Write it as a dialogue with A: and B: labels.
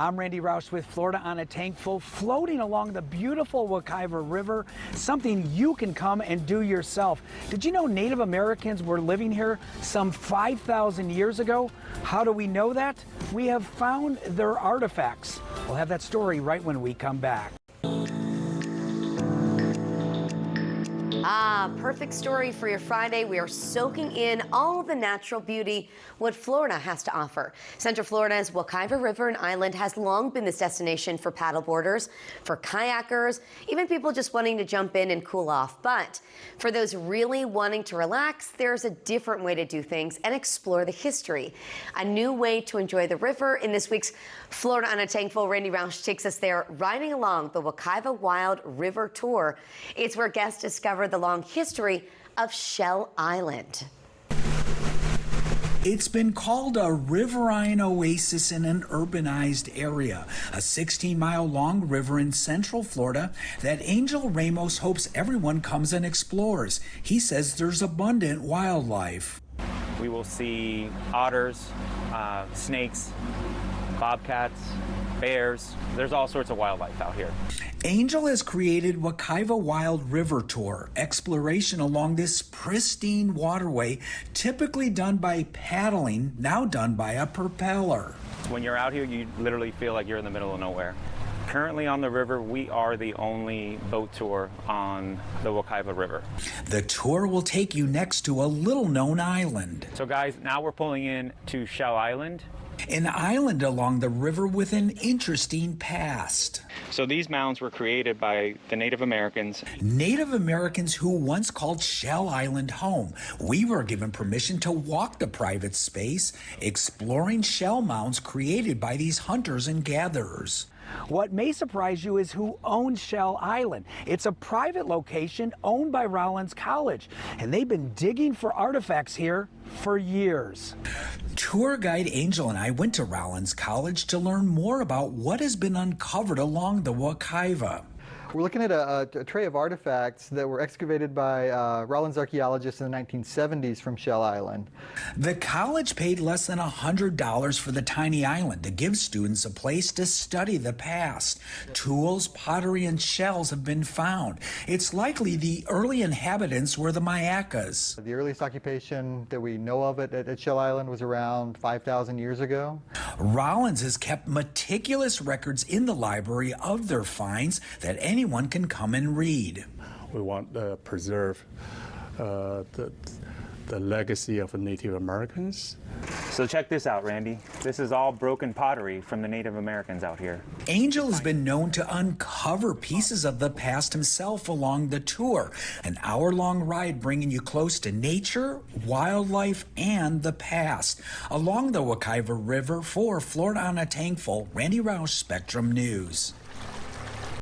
A: I'm Randy Roush with Florida on a Tankful, floating along the beautiful Wekiva River, something you can come and do yourself. Did you know Native Americans were living here some 5,000 years ago? How do we know that? We have found their artifacts. We'll have that story right when we come back.
B: Perfect story for your Friday. We are soaking in all the natural beauty what Florida has to offer. Central Florida's Wekiva River and Island has long been this destination for paddleboarders, for kayakers, even people just wanting to jump in and cool off. But for those really wanting to relax, there's a different way to do things and explore the history. A new way to enjoy the river. In this week's Florida on a Tankful, Randy Roush takes us there, riding along the Wekiva Wild River Tour. It's where guests discover the long history of Shell Island.
A: It's been called a riverine oasis in an urbanized area, a 16-mile-long river in Central Florida that Angel Ramos hopes everyone comes and explores. He says there's abundant wildlife.
C: We will see otters, snakes, bobcats, bears. There's all sorts of wildlife out here.
A: Angel has created Wekiva Wild River Tour, exploration along this pristine waterway, typically done by paddling, now done by a propeller.
C: When you're out here, you literally feel like you're in the middle of nowhere. Currently on the river, we are the only boat tour on the Wekiva River.
A: The tour will take you next to a little-known island.
C: So guys, now we're pulling in to Shell Island.
A: An island along the river with an interesting past.
C: So these mounds were created by the Native Americans.
A: Native Americans who once called Shell Island home. We were given permission to walk the private space, exploring shell mounds created by these hunters and gatherers. What may surprise you is who owns Shell Island. It's a private location owned by Rollins College, and they've been digging for artifacts here for years. Tour guide Angel and I went to Rollins College to learn more about what has been uncovered along the Wekiva.
D: We're looking at a tray of artifacts that were excavated by Rollins archaeologists in the 1970s from Shell Island.
A: The college paid less than $100 for the tiny island to give students a place to study the past. Tools, pottery, and shells have been found. It's likely the early inhabitants were the Mayacas.
D: The earliest occupation that we know of at Shell Island was around 5,000 years ago.
A: Rollins has kept meticulous records in the library of their finds that anyone can come and read.
E: We want to preserve the legacy of the Native Americans.
C: So check this out, Randy. This is all broken pottery from the Native Americans out here.
A: Angel has been known to uncover pieces of the past himself along the tour. An hour-long ride bringing you close to nature, wildlife, and the past. Along the Wekiva River for Florida on a Tankful, Randy Roush, Spectrum News.